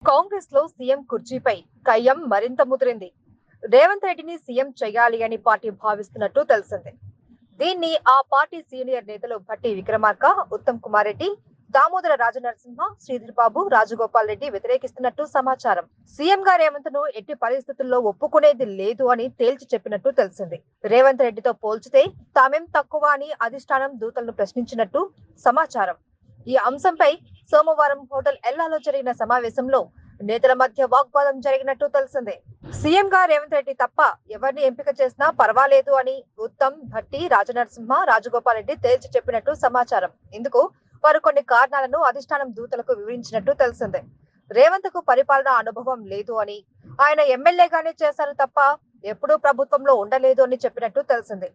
కాంగ్రెస్ లో సీఎం కుర్చీపై కయ్యం మరింత ముదిరింది. రేవంత్ రెడ్డిని సీఎం చేయాలి అని పార్టీ భావిస్తున్నట్టు తెలిసింది. దీన్ని ఆ పార్టీ సీనియర్ నేతలు భట్టి విక్రమార్క, ఉత్తమ్ కుమార్ రెడ్డి, దామోదర రాజనరసింహ, శ్రీధర్ బాబు, రాజగోపాల్ రెడ్డి వ్యతిరేకిస్తున్నట్టు సమాచారం. సీఎం గా రేవంత్ ను ఎట్టి పరిస్థితుల్లో ఒప్పుకునేది లేదు అని తేల్చి చెప్పినట్టు తెలిసింది. రేవంత్ రెడ్డితో పోల్చితే తామేం తక్కువ అని అధిష్టానం దూతలను ప్రశ్నించినట్టు సమాచారం. ఈ అంశంపై సోమవారం హోటల్ ఎల్లాలో జరిగిన సమావేశంలో నేతల మధ్య వాగ్వాదం జరిగినట్టు తెలిసింది. సీఎం గా రేవంత్ రెడ్డి తప్ప ఎవరిని ఎంపిక చేసినా పర్వాలేదు అని ఉత్తమ్, భట్టి, రాజనరసింహ, రాజగోపాల్ రెడ్డి తేల్చి చెప్పినట్టు సమాచారం. ఇందుకు వారు కొన్ని కారణాలను అధిష్టానం దూతలకు వివరించినట్టు తెలిసింది. రేవంత్ కు పరిపాలనా అనుభవం లేదు అని, ఆయన ఎమ్మెల్యేగానే చేశారు తప్ప ఎప్పుడూ ప్రభుత్వంలో ఉండలేదు అని చెప్పినట్టు తెలిసింది.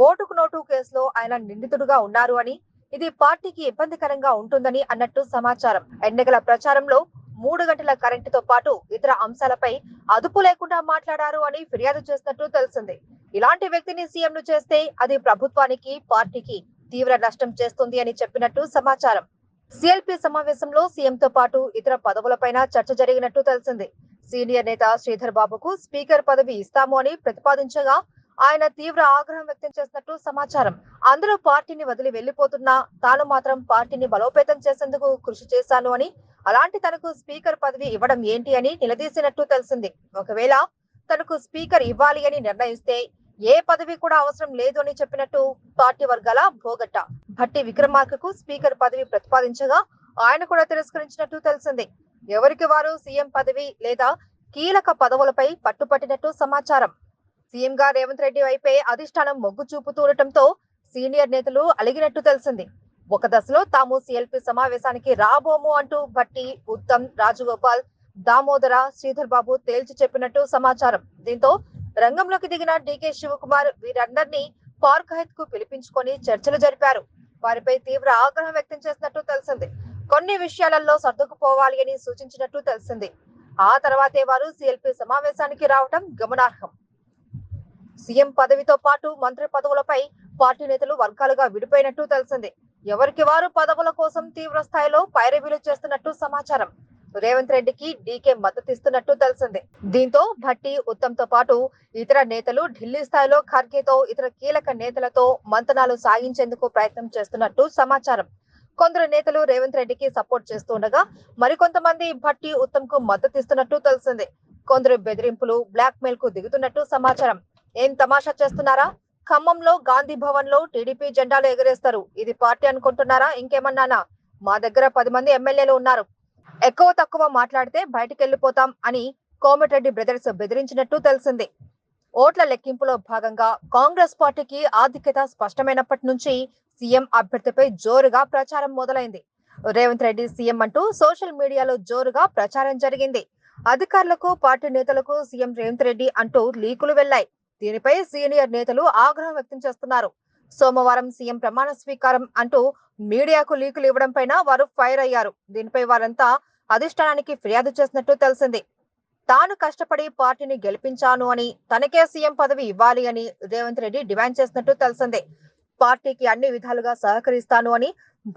ఓటుకు నోటు కేసులో ఆయన నిందితుడుగా ఉన్నారు అని, ఇది పార్టీకి ఇబ్బందికరంగా ఉంటుందని అన్నట్టు సమాచారం. ఎన్నికల ప్రచారంలో 3 గంటల కరెంటుతో పాటు ఇతర అంశాలపై అదుపు లేకుండా మాట్లాడారు అని ఫిర్యాదు చేసినట్టు తెలిసింది. ఇలాంటి వ్యక్తిని సీఎంను చేస్తే అది ప్రభుత్వానికి, పార్టీకి తీవ్ర నష్టం చేస్తుంది అని చెప్పినట్టు సమాచారం. సిఎల్పి సమావేశంలో సీఎంతో పాటు ఇతర పదవులపైన చర్చ జరిగినట్టు తెలిసింది. సీనియర్ నేత శ్రీధర్ బాబుకు స్పీకర్ పదవి ఇస్తాము అని ప్రతిపాదించగా ఆయన తీవ్ర ఆగ్రహం వ్యక్తం చేసినట్టు సమాచారం. అందరూ పార్టీని వదిలి వెళ్లిపోతున్నా తాను మాత్రం పార్టీని బలోపేతం చేసేందుకు కృషి చేశాను అని, అలాంటి తనకు స్పీకర్ పదవి ఇవ్వడం ఏంటి అని నిలదీసినట్టు తెలిసింది. ఒకవేళ తనకు స్పీకర్ ఇవ్వాలి అని నిర్ణయిస్తే ఏ పదవి కూడా అవసరం లేదు అని చెప్పినట్టు పార్టీ వర్గాల భోగట్ట. భట్టి విక్రమార్కకు స్పీకర్ పదవి ప్రతిపాదించగా ఆయన కూడా తిరస్కరించినట్టు తెలిసింది. ఎవరికి వారు సీఎం పదవి లేదా కీలక పదవులపై పట్టుపట్టినట్టు సమాచారం. సీఎం గా రేవంత్ రెడ్డి వైపే అధిష్టానం మొగ్గు చూపుతుండటంతో సీనియర్ నేతలు అలిగినట్టు తెలిసింది. ఒక దశలో తాము సిఎల్పి సమావేశానికి రాబోము అంటూ భట్టి, ఉత్తమ్, రాజగోపాల్, దామోదర, శ్రీధర్ బాబు తేల్చి చెప్పినట్టు సమాచారం. దీంతో రంగంలోకి దిగిన డీకే శివకుమార్ వీరందరినీ పార్క్ హైత్ కు పిలిపించుకొని చర్చలు జరిపారు. వారిపై తీవ్ర ఆగ్రహం వ్యక్తం చేసినట్టు తెలిసింది. కొన్ని విషయాలలో సర్దుకుపోవాలి అని సూచించినట్టు తెలిసింది. ఆ తర్వాతే వారు సిఎల్పి సమావేశానికి రావటం గమనార్హం. సీఎం పదవితో పాటు మంత్రి పదవులపై పార్టీ నేతలు వర్గాలుగా విడిపోయినట్టు తెలిసింది. ఎవరికి వారు పదవుల కోసం తీవ్ర స్థాయిలో పైరవీలు చేస్తున్నట్టు సమాచారం. రేవంత్ రెడ్డికి డీకే మద్దతిస్తున్నట్టు తెలిసింది. దీంతో భట్టి, ఉత్తమ్ తో పాటు ఇతర నేతలు ఢిల్లీ స్థాయిలో ఖర్గేతో, ఇతర కీలక నేతలతో మంతనాలు సాగించేందుకు ప్రయత్నం చేస్తున్నట్టు సమాచారం. కొందరు నేతలు రేవంత్ రెడ్డికి సపోర్ట్ చేస్తుండగా మరికొంతమంది భట్టి, ఉత్తమ్ కు మద్దతిస్తున్నట్టు తెలిసింది. కొందరు బెదిరింపులు, బ్లాక్ మెయిల్ కు దిగుతున్నట్టు సమాచారం. ఏం తమాషా చేస్తున్నారా? ఖమ్మంలో గాంధీ భవన్ లో టీడీపీ జెండాలు ఎగరేస్తారు. ఇది పార్టీ అనుకుంటున్నారా? ఇంకేమన్నానా? మా దగ్గర 10 మంది ఎమ్మెల్యేలు ఉన్నారు. ఎక్కువ తక్కువ మాట్లాడితే బయటికి వెళ్లిపోతాం అని కోమటిరెడ్డి బ్రదర్స్ బెదిరించినట్టు తెలిసింది. ఓట్ల లెక్కింపులో భాగంగా కాంగ్రెస్ పార్టీకి ఆధిక్యత స్పష్టమైనప్పటి నుంచి సీఎం అభ్యర్థిపై జోరుగా ప్రచారం మొదలైంది. రేవంత్ రెడ్డి సీఎం అంటూ సోషల్ మీడియాలో జోరుగా ప్రచారం జరిగింది. అధికారులకు, పార్టీ నేతలకు సీఎం రేవంత్ రెడ్డి అంటూ లీకులు వెళ్లాయి. దీనిపై సీనియర్ నేతలు ఆగ్రహం వ్యక్తం చేస్తున్నారు. సోమవారం సీఎం ప్రమాణ స్వీకారం అంటూ మీడియాకు లీకులు ఇవ్వడం పైన వారు ఫైర్ అయ్యారు. దీనిపై వారంతా అధిష్టానానికి ఫిర్యాదు చేసినట్టు తెలిసింది. తాను కష్టపడి పార్టీని గెలిపించాను అని, తనకే సీఎం పదవి ఇవ్వాలి అని రేవంత్ రెడ్డి డిమాండ్ చేసినట్టు తెలిసింది. పార్టీకి అన్ని విధాలుగా సహకరిస్తాను అని,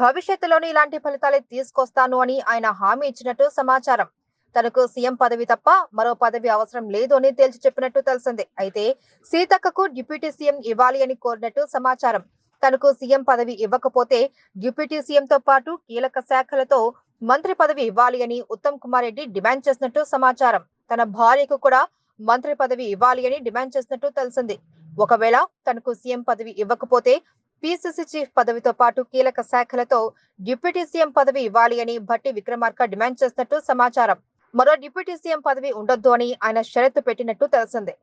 భవిష్యత్తులోని ఇలాంటి ఫలితాలే తీసుకొస్తాను అని ఆయన హామీ ఇచ్చినట్టు సమాచారం. తనకు సీఎం పదవి తప్ప మరో పదవి అవసరం లేదు అని తేల్చి చెప్పినట్టు తెలిసింది. అయితే సీతక్కకు డిప్యూటీ సీఎం ఇవ్వాలి అని కోరినట్టు సమాచారం. తనకు సీఎం పదవి ఇవ్వకపోతే డిప్యూటీ సీఎంతో పాటు కీలక శాఖలతో మంత్రి పదవి ఇవ్వాలి అని ఉత్తమ్ కుమార్ రెడ్డి డిమాండ్ చేసినట్టు సమాచారం. తన భార్యకు కూడా మంత్రి పదవి ఇవ్వాలి అని డిమాండ్ చేసినట్టు తెలిసింది. ఒకవేళ తనకు సీఎం పదవి ఇవ్వకపోతే పిసిసి చీఫ్ పదవితో పాటు కీలక శాఖలతో డిప్యూటీ సీఎం పదవి ఇవ్వాలి అని భట్టి విక్రమార్క డిమాండ్ చేసినట్టు సమాచారం. మరో డిప్యూటీ సీఎం పదవి ఉండొద్దు అని ఆయన షరతు పెట్టినట్టు తెలిసింది.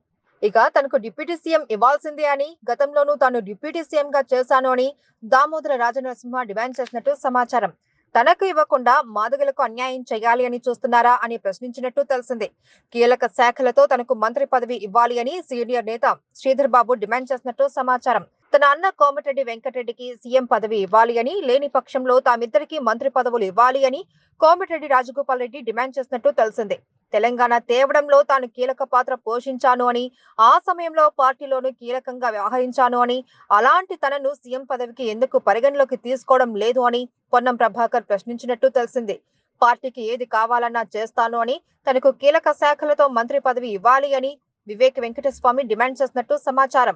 ఇక తనకు డిప్యూటీ సీఎం ఇవ్వాల్సిందే అని, గతంలోనూ తాను డిప్యూటీ సీఎం గా చేశాను అని దామోదర రాజనరసింహ డిమాండ్ చేసినట్టు సమాచారం. తనకు ఇవ్వకుండా మాదిగలకు అన్యాయం చేయాలి అని చూస్తున్నారా అని ప్రశ్నించినట్టు తెలిసింది. కీలక శాఖలతో తనకు మంత్రి పదవి ఇవ్వాలి అని సీనియర్ నేత శ్రీధర్ బాబు డిమాండ్ చేసినట్టు సమాచారం. తన అన్న కోమటిరెడ్డి వెంకటరెడ్డికి సీఎం పదవి ఇవ్వాలి అని, లేని పక్షంలో తామిద్దరికీ మంత్రి పదవులు ఇవ్వాలి అని కోమటిరెడ్డి రాజగోపాల్ రెడ్డి డిమాండ్ చేసినట్టు తెలిసింది. తెలంగాణ తేవడంలో తాను కీలక పాత్ర పోషించాను అని, ఆ సమయంలో పార్టీలోనూ కీలకంగా వ్యవహరించాను అని, అలాంటి తనను సీఎం పదవికి ఎందుకు పరిగణలోకి తీసుకోవడం లేదు అని పొన్నం ప్రభాకర్ ప్రశ్నించినట్టు తెలిసింది. పార్టీకి ఏది కావాలన్నా చేస్తాను అని, తనకు కీలక శాఖలతో మంత్రి పదవి ఇవ్వాలి అని వివేక్ వెంకటస్వామి డిమాండ్ చేసినట్టు సమాచారం.